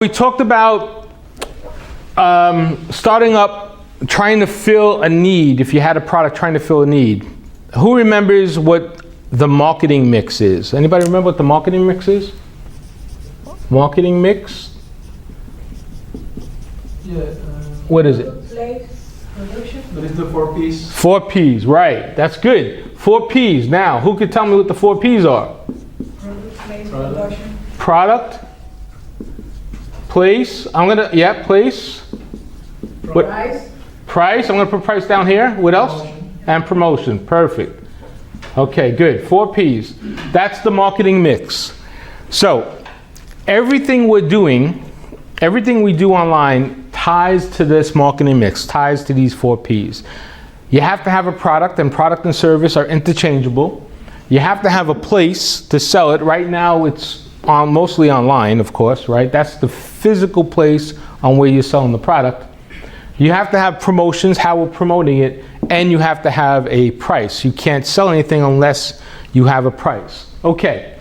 We talked about starting up, trying to fill a need. If you had a product, trying to fill a need. Who remembers what the marketing mix is? Anybody remember what the marketing mix is? Marketing mix? Yeah. What is it? Place, production. That is the 4 P's. 4 P's, right. That's good. 4 P's. Now, who could tell me what the 4 P's are? Product, place, production. Product, place, place. What? Price. Price, I'm gonna put price down here. What else? Promotion. And promotion, perfect. Okay, good, 4 P's. That's the marketing mix. So, everything we do online ties to this marketing mix, ties to these 4 P's. You have to have a product, and product and service are interchangeable. You have to have a place to sell it. Right now it's mostly online, of course, right? That's the physical place on where you're selling the product. You have to have promotions, how we're promoting it, and you have to have a price. You can't sell anything unless you have a price. Okay,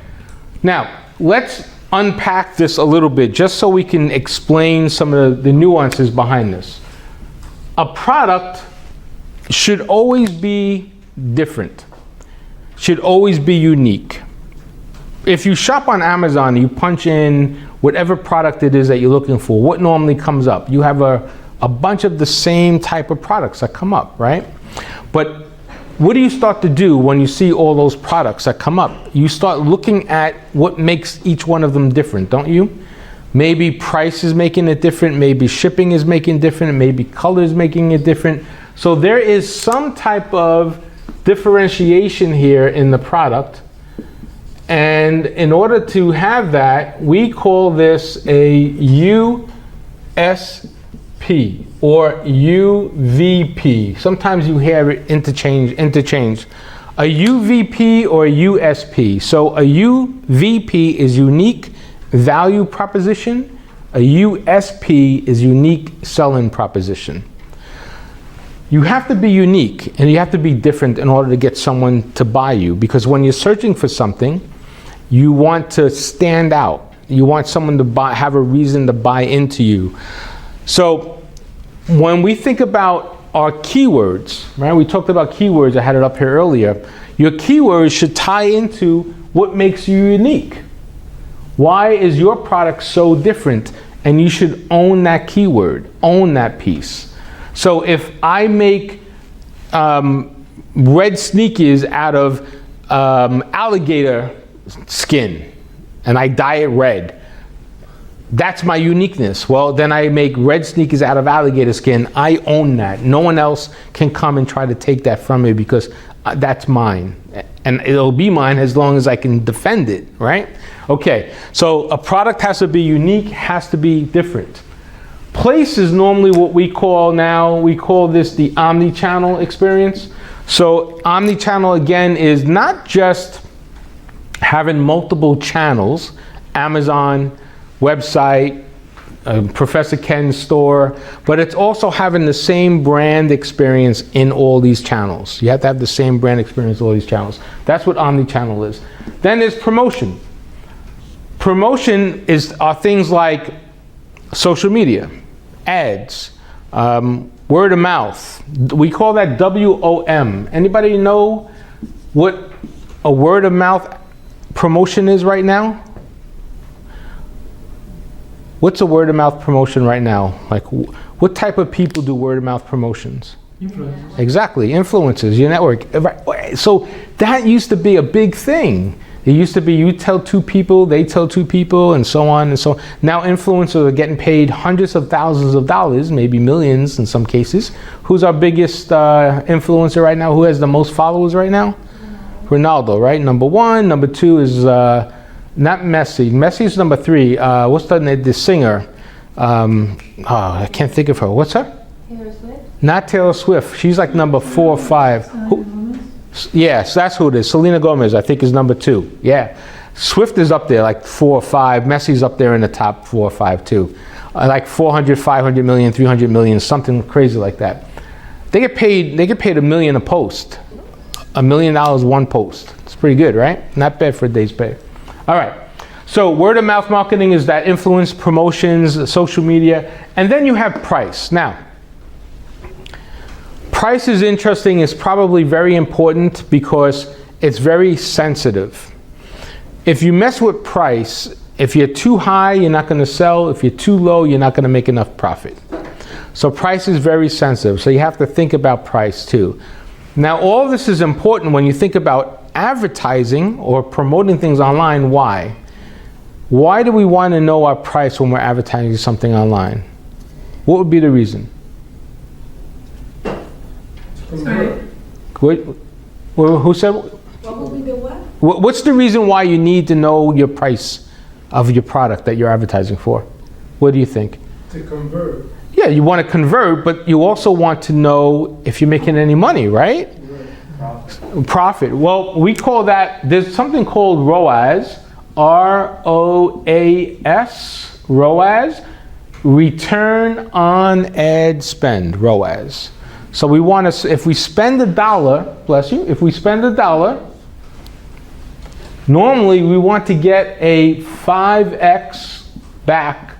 now let's unpack this a little bit just so we can explain some of the nuances behind this. A product should always be different, should always be unique. If you shop on Amazon, you punch in whatever product it is that you're looking for, what normally comes up? You have a bunch of the same type of products that come up, right? But what do you start to do when you see all those products that come up? You start looking at what makes each one of them different, don't you? Maybe price is making it different, maybe shipping is making it different, maybe color is making it different. So there is some type of differentiation here in the product. And in order to have that, we call this a USP or UVP. Sometimes you hear it interchange. A UVP or a USP. So a UVP is unique value proposition. A USP is unique selling proposition. You have to be unique and you have to be different in order to get someone to buy you, because when you're searching for something, you want to stand out. You want someone to have a reason to buy into you. So when we think about our keywords, right? We talked about keywords, I had it up here earlier. Your keywords should tie into what makes you unique. Why is your product so different? And you should own that keyword, own that piece. So if I make red sneakers out of alligator skin and I dye it red, that's my uniqueness. Well, then I make red sneakers out of alligator skin. I own that. No one else can come and try to take that from me because that's mine. And it'll be mine as long as I can defend it, right? Okay, so a product has to be unique, has to be different. Place is normally what we call this the omnichannel experience. So omnichannel again is not just having multiple channels, Amazon, website, Professor Ken's store, but it's also having the same brand experience in all these channels. You have to have the same brand experience in all these channels. That's what omnichannel is. Then there's promotion. Promotion are things like social media, ads, word of mouth. We call that WOM. Anybody know what a word of mouth promotion is right now? What's a word of mouth promotion right now? Like, what type of people do word of mouth promotions? Influencers. Exactly, influencers, your network. So that used to be a big thing. It used to be you tell 2 people, they tell 2 people, and so on and so on. Now influencers are getting paid hundreds of thousands of dollars, maybe millions in some cases. Who's our biggest influencer right now? Who has the most followers right now? Ronaldo, right? Number 1. Number 2 is not Messi. Messi's number 3. What's the singer? I can't think of her. What's her? Taylor Swift. Not Taylor Swift. She's like number 4 or 5. Yes, that's who it is. Selena Gomez, I think, is number 2. Yeah. Swift is up there like 4 or 5. Messi's up there in the top 4 or 5 too. Like 400, 500 million, 300 million, something crazy like that. They get paid $1 million a post. $1 million one post. It's pretty good, right? Not bad for a day's pay. All right. So word of mouth marketing is that influence, promotions, social media, and then you have price. Now, price is interesting, it's probably very important because it's very sensitive. If you mess with price, if you're too high, you're not going to sell. If you're too low, you're not going to make enough profit. So price is very sensitive. So you have to think about price too. Now, all this is important when you think about advertising or promoting things online. Why? Why do we want to know our price when we're advertising something online? What would be the reason? Who said? What will be the what? What's the reason why you need to know your price of your product that you're advertising for? What do you think? To convert. Yeah, you want to convert, but you also want to know if you're making any money, right? Profit. Well, we call that, there's something called ROAS, R-O-A-S, ROAS, return on ad spend, ROAS. So we want to, if we spend $1, bless you, if we spend $1, normally we want to get a 5x back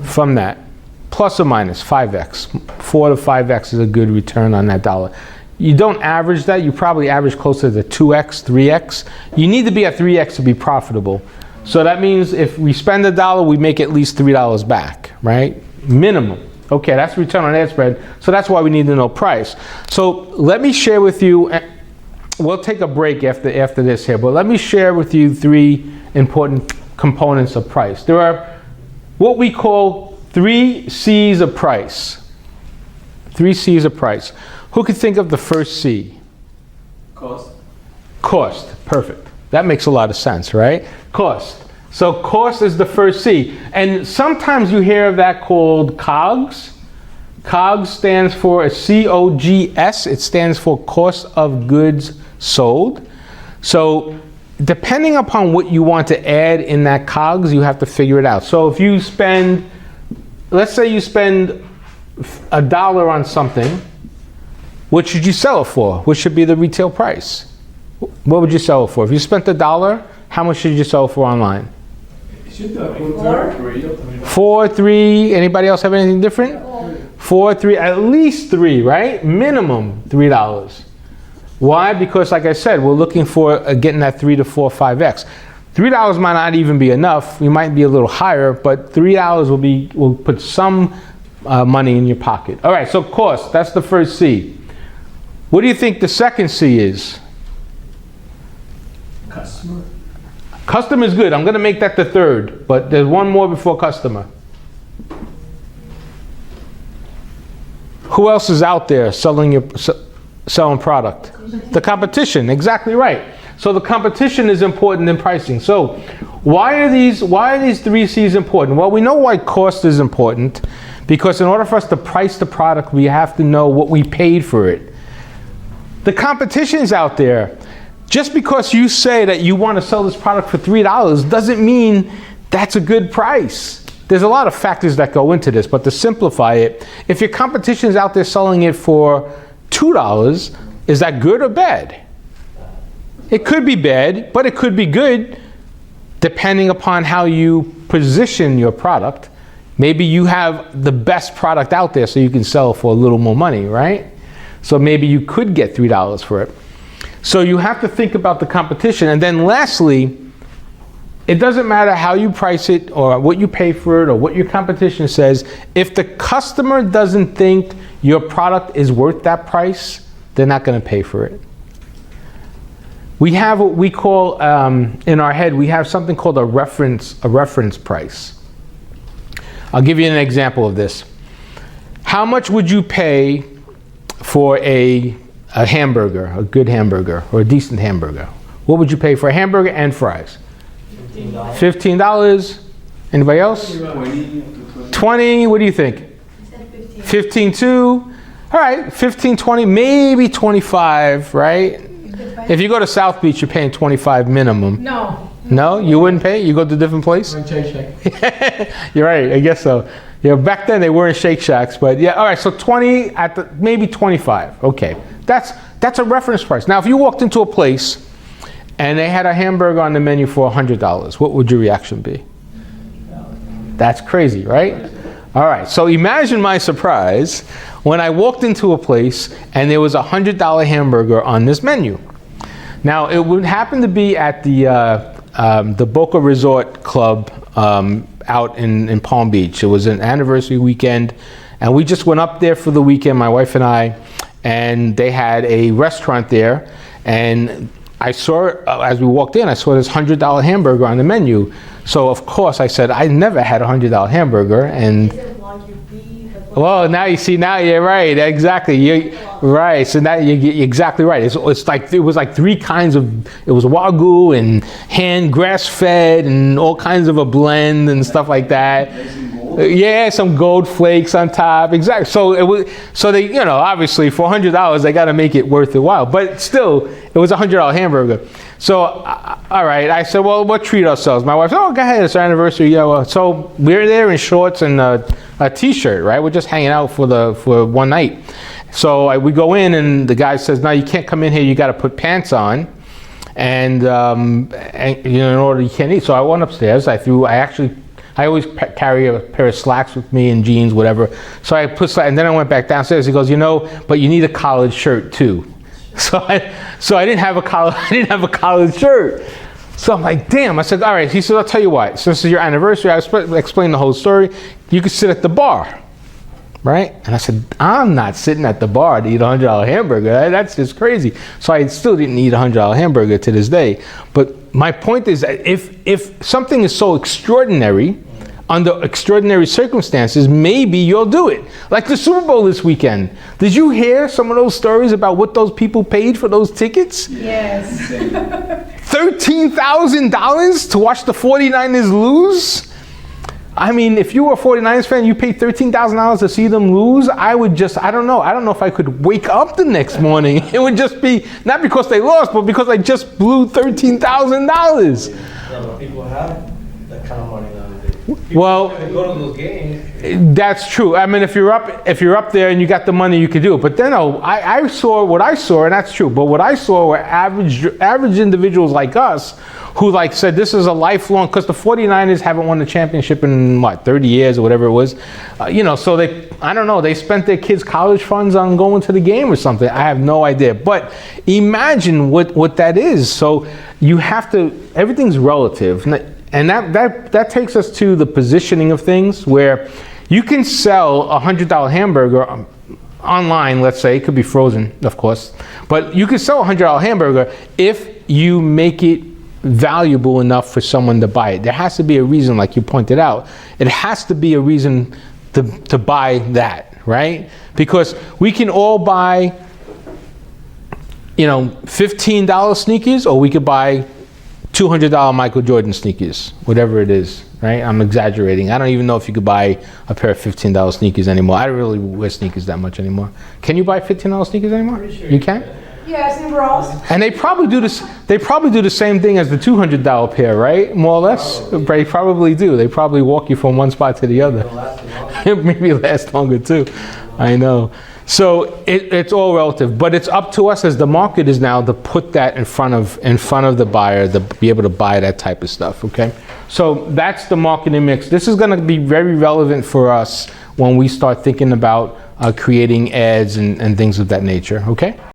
from that, plus or minus 5x. 4 to 5x is a good return on that dollar. You don't average that, you probably average closer to 2x, 3x. You need to be at 3x to be profitable. So that means if we spend $1, we make at least $3 back, right? Minimum. Okay, that's return on ad spend. So that's why we need to know price. So let me share with you, we'll take a break after this here, but let me share with you 3 important components of price. There are what we call 3 C's of price. 3 C's of price. Who could think of the first C? Cost. Cost. Perfect. That makes a lot of sense, right? Cost. So cost is the first C. And sometimes you hear of that called COGS. COGS stands for a C-O-G-S. It stands for cost of goods sold. So depending upon what you want to add in that COGS, you have to figure it out. So if you spend, let's say you spend $1 on something, what should you sell it for? What should be the retail price? What would you sell it for? If you spent $1, how much should you sell it for online? 4, 3. Anybody else have anything different? 4, 3, at least 3, right? Minimum $3. Will Because like I said, we're looking for getting that 3 to 4, 5x. $3 might not even be enough. We might be a little higher, but $3 will put some money in your pocket. All right, so cost, that's the first C. What do you think the second C is? Customer. Customer is good. I'm going to make that the third, but there's one more before customer. Who else is out there selling product? The competition. Exactly right. So the competition is important in pricing. So why are these 3 C's important? Well, we know why cost is important, because in order for us to price the product, we have to know what we paid for it. The competition's out there. Just because you say that you want to sell this product for $3 doesn't mean that's a good price. There's a lot of factors that go into this, but to simplify it, if your competition is out there selling it for $2, is that good or bad? It could be bad, but it could be good depending upon how you position your product. Maybe you have the best product out there so you can sell it for a little more money, right? So maybe you could get $3 for it. So you have to think about the competition. And then lastly, it doesn't matter how you price it or what you pay for it or what your competition says. If the customer doesn't think your product is worth that price, they're not going to pay for it. We have what we call, in our head, we have something called a reference price. I'll give you an example of this. How much would you pay for a hamburger, a good hamburger, or a decent hamburger? What would you pay for a hamburger and fries? $15. $15. Anybody else? 20. What do you think? 15 too. All right, 15, 20, maybe 25, right? If you go to South Beach, you're paying 25 minimum. No. No, you wouldn't pay? You go to a different place? You're right, I guess so. Yeah, back then they weren't Shake Shacks, but yeah, all right, so 20 maybe 25. Okay, that's a reference price. Now, if you walked into a place and they had a hamburger on the menu for $100, what would your reaction be? That's crazy, right? All right, so imagine my surprise when I walked into a place and there was a $100 hamburger on this menu. Now, it would happen to be at the Boca Resort Club out in Palm Beach. It was an anniversary weekend, and we just went up there for the weekend, my wife and I, and they had a restaurant there, and I saw, as we walked in, I saw this $100 hamburger on the menu. So of course I said, I never had a $100 hamburger, and well, now you see, now you're right, exactly. You're right, so now you're exactly right. It's like, it was like three kinds of, it was Wagyu and hand grass-fed and all kinds of a blend and stuff like that. Yeah, some gold flakes on top, exactly. So it was, so they, you know, obviously for $100, they got to make it worth the while. But still, it was a $100 hamburger. So, all right, I said, well, we'll treat ourselves. My wife said, oh, go ahead, it's our anniversary. Yeah, well, so we're there in shorts and a t-shirt, right? We're just hanging out for one night. So we go in, and the guy says, no, you can't come in here. You got to put pants on, and you know, in order you can't eat. So I went upstairs. I always carry a pair of slacks with me and jeans, whatever. So I put, and then I went back downstairs. He goes, you know, but you need a collared shirt too. So I didn't have a collared shirt. So I'm like, damn. I said, all right. He said, I'll tell you what. Since it's your anniversary, I explained the whole story. You could sit at the bar, right? And I said, I'm not sitting at the bar to eat a $100 hamburger. That's just crazy. So I still didn't eat a $100 hamburger to this day. But my point is that if something is so extraordinary, under extraordinary circumstances, maybe you'll do it. Like the Super Bowl this weekend. Did you hear some of those stories about what those people paid for those tickets? Yes. $13,000 to watch the 49ers lose? I mean, if you were a 49ers fan, you paid $13,000 to see them lose, I don't know if I could wake up the next morning. It would just be, not because they lost, but because I just blew $13,000. Yeah, people have that kind of money nowadays. Well, Go to those games. that's true. I mean, if you're up there and you got the money, you could do it. But then I saw what I saw, and that's true. But what I saw were average individuals like us who like said this is a lifelong, because the 49ers haven't won the championship in 30 years or whatever it was. You know, so they spent their kids' college funds on going to the game or something. I have no idea. But imagine what that is. So you have to, everything's relative. And that takes us to the positioning of things, where you can sell a $100 hamburger online, let's say. It could be frozen, of course. But you can sell a $100 hamburger if you make it valuable enough for someone to buy it. There has to be a reason, like you pointed out. It has to be a reason to buy that, right? Because we can all buy, you know, $15 sneakers, or we could buy $200 Michael Jordan sneakers, whatever it is, right? I'm exaggerating. I don't even know if you could buy a pair of $15 sneakers anymore. I don't really wear sneakers that much anymore. Can you buy $15 sneakers anymore? Pretty sure you can? Yes, in Ross. And they probably do this. They probably do the same thing as the $200 pair, right? More or less. They probably do. They probably walk you from one spot to the other. Maybe last longer too. I know. So it's all relative, but it's up to us as the marketers now to put that in front of the buyer to be able to buy that type of stuff. Okay, so that's the marketing mix. This is going to be very relevant for us when we start thinking about creating ads and things of that nature. Okay.